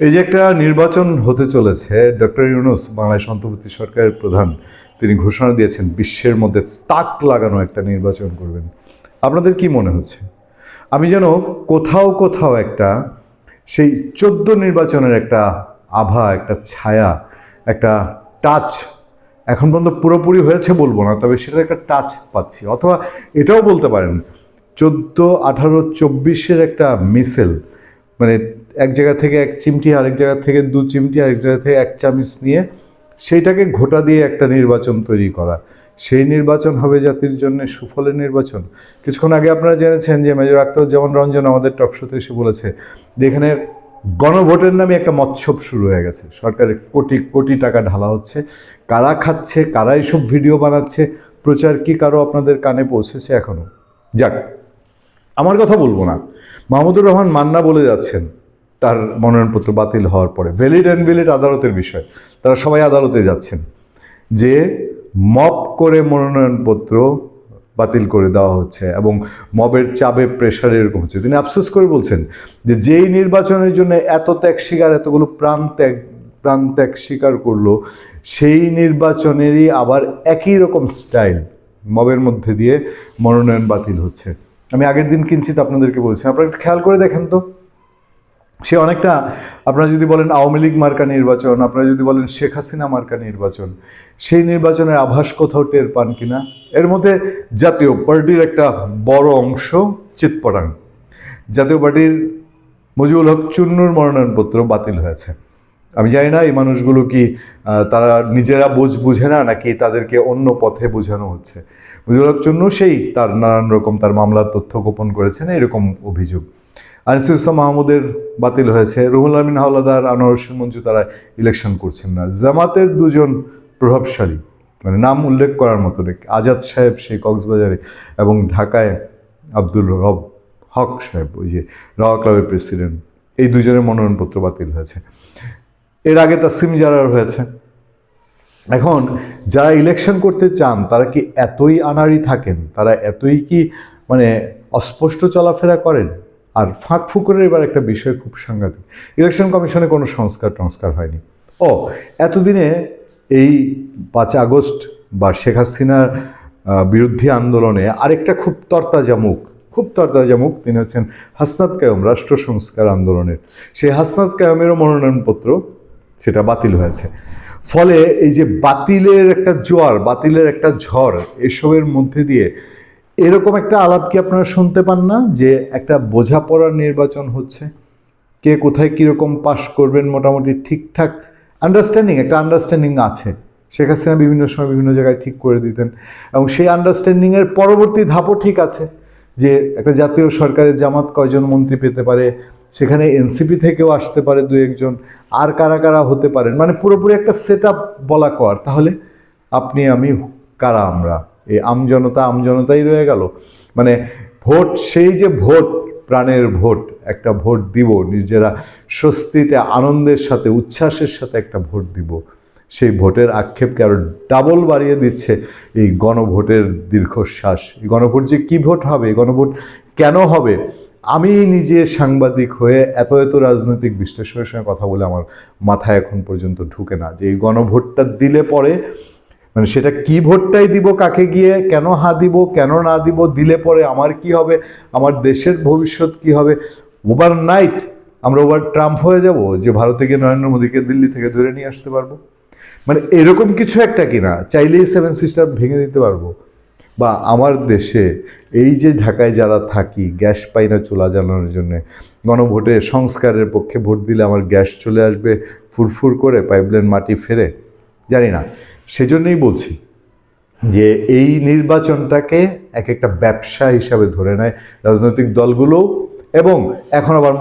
এই যে একটা নির্বাচন হতে চলেছে, ডক্টর ইউনূস বাংলাদেশ অন্তর্বর্তী সরকারের প্রধান, তিনি ঘোষণা দিয়েছেন বিশ্বের মধ্যে তাক লাগানো একটা নির্বাচন করবেন। আপনাদের কি মনে হচ্ছে? আমি যেন কোথাও কোথাও একটা সেই 14 নির্বাচনের একটা আভা, একটা ছায়া, একটা টাচ, এখন পর্যন্ত পুরোপুরি হয়েছে বলবো না, তবে সেটার একটা টাচ পাচ্ছি। অথবা এটাও বলতে পারেন 14, 18, 24-এর একটা মিশেল, মানে এক জায়গা থেকে এক চিমটি, আরেক জায়গা থেকে 2 চিমটি, আরেক জায়গা থেকে 1 চামচ নিয়ে সেইটাকে ঘোটা দিয়ে একটা নির্বাচন তৈরি করা। সেই নির্বাচন হবে জাতির জন্য সুফলের নির্বাচন। কিছুক্ষণ আগে আপনারা জেনেছেন যে মেজর আখতারুজ্জামান রঞ্জন আমাদের টকশোতে এসে বলেছে যে এখানে গণভোটের নামে একটা মৎসব শুরু হয়ে গেছে। সরকারের কোটি কোটি টাকা ঢালা হচ্ছে। কারা খাচ্ছে, কারা এইসব ভিডিও বানাচ্ছে, প্রচার কি কারো আপনাদের কানে পৌঁছেছে এখনো? যাক, আমার কথা বলবো না। মাহমুদুর রহমান মান্না বলে যাচ্ছেন তার মনোনয়নপত্র বাতিল হওয়ার পরে, ভ্যালিড অ্যানভ্যালিড আদালতের বিষয়, তারা সবাই আদালতে যাচ্ছেন, যে মব করে মনোনয়নপত্র বাতিল করে দেওয়া হচ্ছে এবং মবের চাপে প্রেশারে এরকম হচ্ছে। তিনি আফসোস করে বলছেন যে যেই নির্বাচনের জন্য এত ত্যাগ স্বীকার, এতগুলো প্রাণ ত্যাগ স্বীকার করলো, সেই নির্বাচনেরই আবার একই রকম স্টাইল মবের মধ্যে দিয়ে মনোনয়ন বাতিল হচ্ছে। আমি আগের দিন কিঞ্চিত আপনাদেরকে বলছি, আপনারা একটু খেয়াল করে দেখেন তো। সে অনেকটা, আপনারা যদি বলেন আওয়ামী লীগ মার্কা নির্বাচন, আপনারা যদি বলেন শেখ হাসিনা মার্কা নির্বাচন, সেই নির্বাচনের আভাস কোথাও টের পান কিনা? এর মধ্যে জাতীয় পার্টির একটা বড় অংশ চিৎপটাং। জাতীয় পার্টির মুজিবুল হক চুন্নুর মনোনয়নপত্র বাতিল হয়েছে। আমি জানি না এই মানুষগুলো কি তারা নিজেরা বুঝে না, নাকি তাদেরকে অন্য পথে বোঝানো হচ্ছে। মুজিবুল হক চুন্নু সেই তার নানান রকম তার মামলার তথ্য গোপন করেছেন, এরকম অভিযোগ। আনিসুল ইসলাম মাহমুদের বাতিল হয়েছে। রুহুল আমিন হাওলাদার, আনোয়ার হোসেন মঞ্জু তারা ইলেকশন করছেন না। জামাতের 2 জন প্রভাবশালী, মানে নাম উল্লেখ করার মতো, আজাদ সাহেব সেই কক্সবাজারে, এবং ঢাকায় আব্দুল রব হক সাহেব, ওই যে রাওয়া ক্লাবের প্রেসিডেন্ট, এই 2 জনের মনোনয়নপত্র বাতিল হয়েছে। এর আগে তাসিম জারার হয়েছে। এখন যারা ইলেকশন করতে চান তারা কি এতই আনাড়ি থাকেন? তারা এতই কি মানে অস্পষ্ট চলাফেরা করেন? আর ফাঁক ফুকরের এবার একটা বিষয় খুব সাংঘাতিক, ইলেকশন কমিশনে কোনো সংস্কার হয়নি। এতদিনে এই 5 আগস্ট বা শেখ হাসিনার বিরুদ্ধে আন্দোলনে আরেকটা খুব তরতাজা মুখ, তিনি হচ্ছেন হাসনাত কায়ুম, রাষ্ট্র সংস্কার আন্দোলনের। সেই হাসনাত কায়ুমেরও মনোনয়নপত্র সেটা বাতিল হয়েছে। ফলে এই যে বাতিলের একটা জোয়ার, বাতিলের একটা ঝড়, এসবের মধ্যে দিয়ে এরকম একটা আলাপ কি আপনারা শুনতে পান না যে একটা বোঝাপড়ার নির্বাচন হচ্ছে, কে কোথায় কীরকম পাশ করবেন মোটামুটি ঠিকঠাক একটা আন্ডারস্ট্যান্ডিং আছে। শেখ হাসিনা বিভিন্ন সময় বিভিন্ন জায়গায় ঠিক করে দিতেন, এবং সেই আন্ডারস্ট্যান্ডিংয়ের পরবর্তী ধাপও ঠিক আছে, যে একটা জাতীয় সরকারের জামাত কয়জন মন্ত্রী পেতে পারে, সেখানে এনসিপি থেকেও আসতে পারে 2-1 জন, আর কারা কারা হতে পারেন, মানে পুরোপুরি একটা সেট আপ বলা কর। তাহলে আপনি আমি কারা? আমরা এই আমজনতাই রয়ে গেল। মানে ভোট, সেই যে ভোট, প্রাণের ভোট, একটা ভোট দিব নিজেরা স্বস্তিতে, আনন্দের সাথে, উচ্ছ্বাসের সাথে একটা ভোট দিব, সেই ভোটের আক্ষেপকে আরো ডাবল বাড়িয়ে দিচ্ছে এই গণভোটের দীর্ঘশ্বাস। এই গণভোট যে কি ভোট হবে, গণভোট কেন হবে? আমি নিজে সাংবাদিক হয়ে এত রাজনৈতিক বিশ্লেষণের সঙ্গে কথা বলে আমার মাথায় এখন পর্যন্ত ঢুকে না যে এই গণভোটটা দিলে পরে, মানে সেটা কি ভোটটাই দিব, কাকে গিয়ে কেন হা দিব, কেন না দিব, দিলে পরে আমার কি হবে, আমার দেশের ভবিষ্যৎ কি হবে? ওভারনাইট আমরা ট্রাম্প হয়ে যাব, যে ভারতে গিয়ে নরেন্দ্র মোদীকে দিল্লি থেকে ধরে নিয়ে আসতে পারবো? মানে এরকম কিছু একটা কিনা, চাইলেই 7 সিস্টার ভেঙে দিতে পারবো? বা আমার দেশে এই যে ঢাকায় যারা থাকি, গ্যাস পাই না চুলা জ্বালানোর জন্যে, গণভোটে সংস্কারের পক্ষে ভোট দিলে আমার গ্যাস চলে আসবে ফুরফুর করে, পাইপলাইন মাটি ফেরে, জানি না। সেজন্যই বলছি যে এই নির্বাচনটাকে একটা ব্যবসা হিসাবে ধরে নেয় রাজনৈতিক দলগুলো, এবং এখন আবার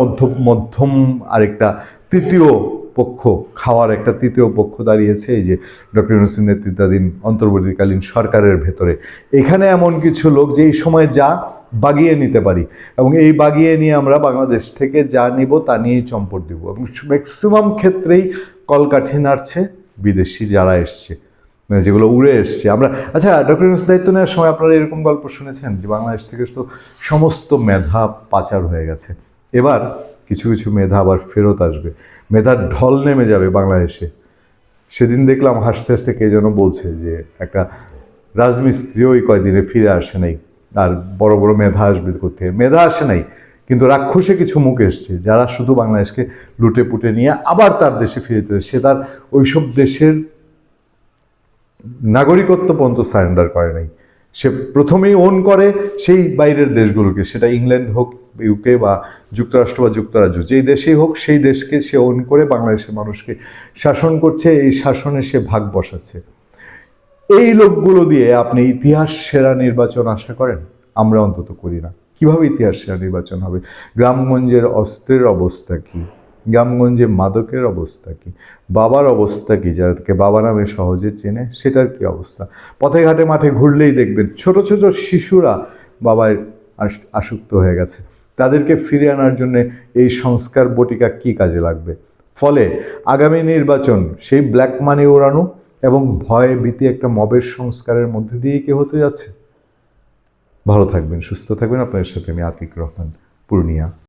মধ্যম আরেকটা তৃতীয় পক্ষ, খাওয়ার একটা তৃতীয় পক্ষ দাঁড়িয়েছে এই যে ডক্টর ইউনূসের নেতৃত্বাধীন অন্তর্বর্তীকালীন সরকারের ভেতরে। এখানে এমন কিছু লোক যে এই সময় যা বাগিয়ে নিতে পারি, এবং এই বাগিয়ে নিয়ে আমরা বাংলাদেশ থেকে যা নিব তা নিয়েই চম্পট দিব, এবং ম্যাক্সিমাম ক্ষেত্রেই কলকাঠি নাড়ছে বিদেশি যারা এসছে, মানে যেগুলো উড়ে এসছে। আমরা আচ্ছা, ডক্টর ইউনূস দায়িত্ব নেওয়ার সময় আপনারা এরকম গল্প শুনেছেন যে বাংলাদেশ থেকে তো সমস্ত মেধা পাচার হয়ে গেছে। এবার কিছু কিছু মেধা আবার ফেরত আসবে, মেধার ঢল নেমে যাবে বাংলাদেশে। সেদিন দেখলাম হাসতে হাসতে কে যেন বলছে যে একটা রাজমিস্ত্রি ওই কয়দিনে ফিরে আসে নাই, আর বড় বড় মেধা আসবে কোথায়, মেধা আসে নাই কিন্তু রাক্ষসে কিছু মুখ এসছে যারা শুধু বাংলাদেশকে লুটে পুটে নিয়ে আবার তার দেশে ফিরে যেতে, সে তার ওইসব দেশের নাগরিকত্ব পর্যন্ত সারেন্ডার করে নাই। সে প্রথমেই ওন করে সেই বাইরের দেশগুলোকে, সেটা ইংল্যান্ড হোক, ইউকে বা যুক্তরাষ্ট্র বা যুক্তরাজ্য, যেই দেশেই হোক সেই দেশকে সে ওন করে বাংলাদেশের মানুষকে শাসন করছে, এই শাসনে সে ভাগ বসাচ্ছে। এই লোকগুলো দিয়ে আপনি ইতিহাস সেরা নির্বাচন আশা করেন? আমরা অন্তত করি না। কিভাবে ইতিহাস সেরা নির্বাচন হবে? গ্রামগঞ্জের অস্ত্রের অবস্থা কি, গ্রামগঞ্জে মাদকের অবস্থা কি, বাবার অবস্থা কি, যাদেরকে বাবা নামে সহজে চেনে সেটার কি অবস্থা? পথে ঘাটে মাঠে ঘুরলেই দেখবেন ছোট ছোট শিশুরা বাবায় আসক্ত হয়ে গেছে। তাদেরকে ফিরে আনার জন্য এই সংস্কার বটিকা কি কাজে লাগবে? ফলে আগামী নির্বাচন সেই ব্ল্যাক মানি ওড়ানো এবং ভয় ভীতি একটা মবের সংস্কারের মধ্যে দিয়ে কি হতে যাচ্ছে? ভালো থাকবেন, সুস্থ থাকবেন। আপনাদের সাথে আমি আতিক রহমান, পূর্ণিয়া।